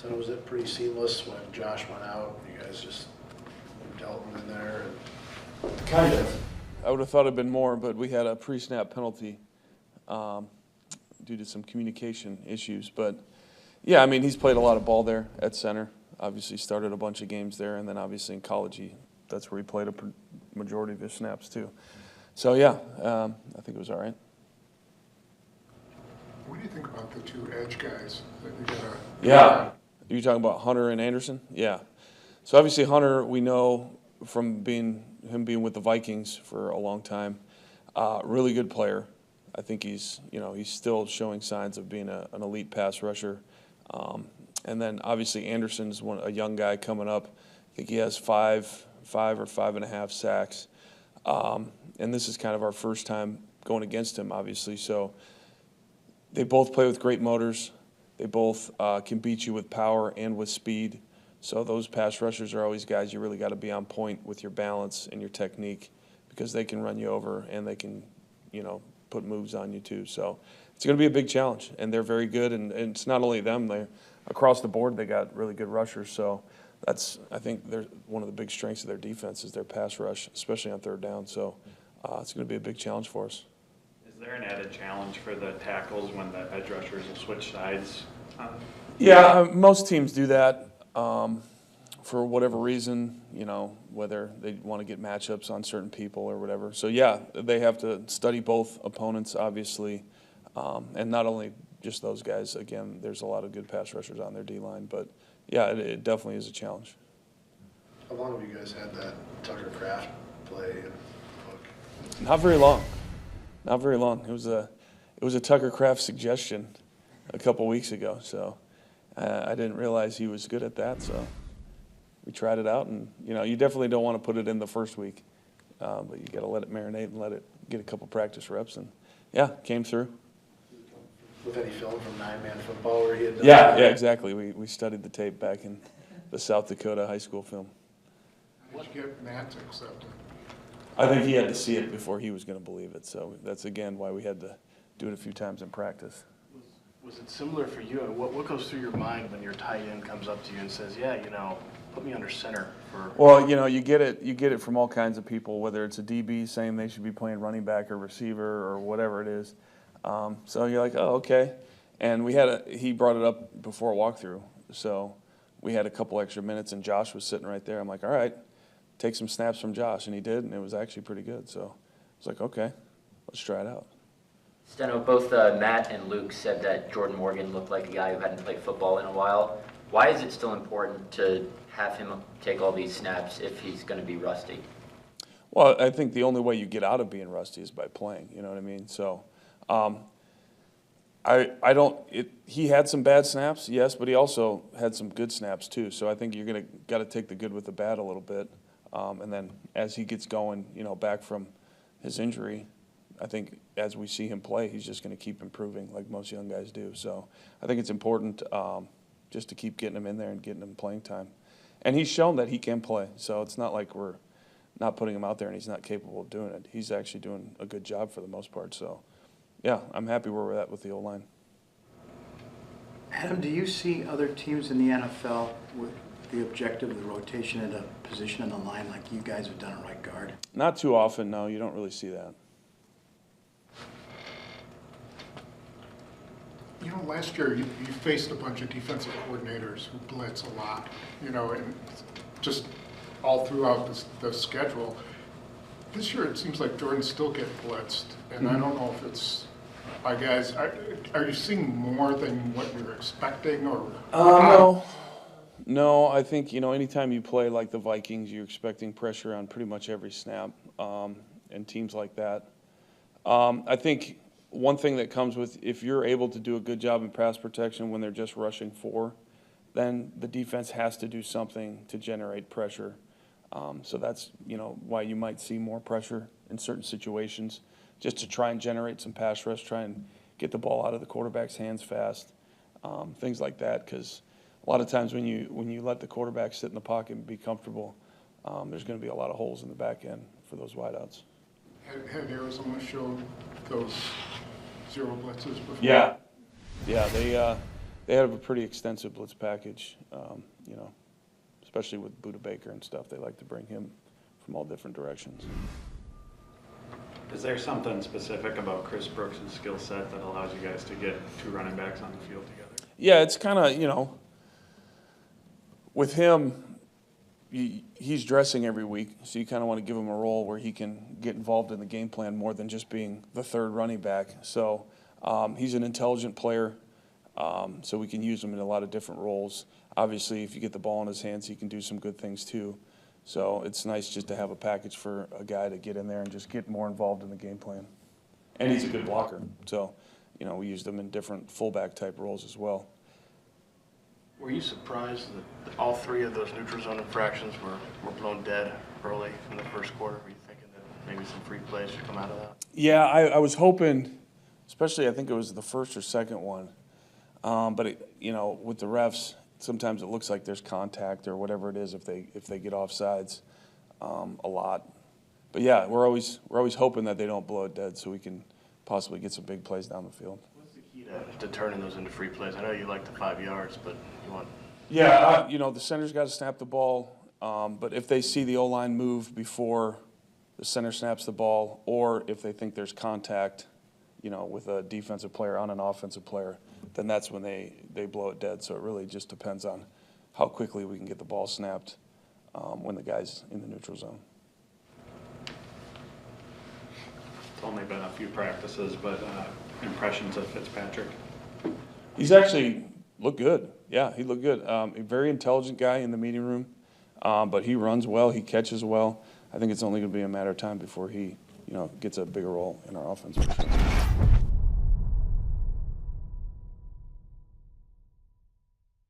So was it pretty seamless when Josh went out? You guys just dealt him in there? And... Kind of. I would have thought it'd been more, but we had a pre-snap penalty due to some communication issues. But yeah, I mean, he's played a lot of ball there at center. Obviously started a bunch of games there, and then obviously in college, that's where he played a majority of his snaps too. So yeah, I think it was all right. What do you think about the two edge guys that you got? Yeah. You're talking about Hunter and Anderson? Yeah. So obviously Hunter, we know from him being with the Vikings for a long time, really good player. I think he's still showing signs of being an elite pass rusher. And then obviously Anderson's a young guy coming up. I think he has five or 5.5 sacks. And this is kind of our first time going against him, obviously. So they both play with great motors. They both can beat you with power and with speed. So those pass rushers are always guys you really got to be on point with your balance and your technique, because they can run you over and they can, put moves on you too. So it's going to be a big challenge, and they're very good. And it's not only them; they're across the board. They got really good rushers. So I think they're one of the big strengths of their defense is their pass rush, especially on third down. So it's going to be a big challenge for us. Is there an added challenge for the tackles when the edge rushers will switch sides? Yeah, most teams do that for whatever reason, whether they want to get matchups on certain people or whatever. So, yeah, they have to study both opponents, obviously, and not only just those guys. Again, there's a lot of good pass rushers on their D-line. But, yeah, it definitely is a challenge. How long have you guys had that Tucker Kraft play and hook? Not very long. Not very long. It was a Tucker Kraft suggestion a couple weeks ago, so I didn't realize he was good at that. So we tried it out, and you definitely don't want to put it in the first week, but you got to let it marinate and let it get a couple practice reps, and yeah, came through. With any film from 9-man football where he had done Yeah, that? yeah, exactly. We studied the tape back in the South Dakota high school film. How did you get Matt to accept it? I think he had to see it before he was going to believe it. So that's, again, why we had to do it a few times in practice. Was it similar for you? What goes through your mind when your tight end comes up to you and says, yeah, put me under center for... Well, you get it from all kinds of people, whether it's a DB saying they should be playing running back or receiver or whatever it is. So you're like, oh, okay. And he brought it up before a walkthrough. So we had a couple extra minutes, and Josh was sitting right there. I'm like, all right, take some snaps from Josh, and he did, and it was actually pretty good. So I was like, okay, let's try it out. Steno, both Matt and Luke said that Jordan Morgan looked like a guy who hadn't played football in a while. Why is it still important to have him take all these snaps if he's going to be rusty? Well, I think the only way you get out of being rusty is by playing. You know what I mean? So, he had some bad snaps, yes, but he also had some good snaps too. So I think you're got to take the good with the bad a little bit, and then as he gets going, back from his injury, I think as we see him play, he's just going to keep improving like most young guys do. So I think it's important just to keep getting him in there and getting him playing time. And he's shown that he can play. So it's not like we're not putting him out there and he's not capable of doing it. He's actually doing a good job for the most part. So, yeah, I'm happy where we're at with the O-line. Adam, do you see other teams in the NFL with the objective of the rotation at a position in the line like you guys have done at right guard? Not too often, no. You don't really see that. Last year you faced a bunch of defensive coordinators who blitz a lot, and just all throughout the schedule. This year it seems like Jordan still get blitzed, and I don't know if it's by guys. Are you seeing more than what you were expecting, or? No, I think, anytime you play like the Vikings, you're expecting pressure on pretty much every snap, and teams like that. I think one thing that comes with, if you're able to do a good job in pass protection when they're just rushing 4, then the defense has to do something to generate pressure. So that's, why you might see more pressure in certain situations, just to try and generate some pass rush, try and get the ball out of the quarterback's hands fast, things like that. Because a lot of times when you let the quarterback sit in the pocket and be comfortable, there's going to be a lot of holes in the back end for those wideouts. Had Arizona showed those zero blitzes before? Yeah, they they have a pretty extensive blitz package, especially with Buda Baker and stuff. They like to bring him from all different directions. Is there something specific about Chris Brooks' skill set that allows you guys to get 2 running backs on the field together? Yeah, it's kind of, with him, he's dressing every week, so you kind of want to give him a role where he can get involved in the game plan more than just being the third running back. So he's an intelligent player, so we can use him in a lot of different roles. Obviously, if you get the ball in his hands, he can do some good things too. So it's nice just to have a package for a guy to get in there and just get more involved in the game plan. And he's a good blocker, so we used him in different fullback type roles as well. Were you surprised that all 3 of those neutral zone infractions were blown dead early in the first quarter? Were you thinking that maybe some free plays should come out of that? Yeah, I was hoping, especially I think it was the first or second one, but with the refs, sometimes it looks like there's contact or whatever it is if they get offsides a lot. But yeah, we're always hoping that they don't blow it dead so we can possibly get some big plays down the field. What's the key to turning those into free plays? I know you like the 5 yards, but you want... Yeah, the center's got to snap the ball, but if they see the O-line move before the center snaps the ball, or if they think there's contact, with a defensive player on an offensive player, then that's when they blow it dead. So it really just depends on how quickly we can get the ball snapped when the guy's in the neutral zone. It's only been a few practices, but impressions of Fitzpatrick? He's actually looked good. Yeah, he looked good. A very intelligent guy in the meeting room, but he runs well, he catches well. I think it's only going to be a matter of time before he, gets a bigger role in our offense.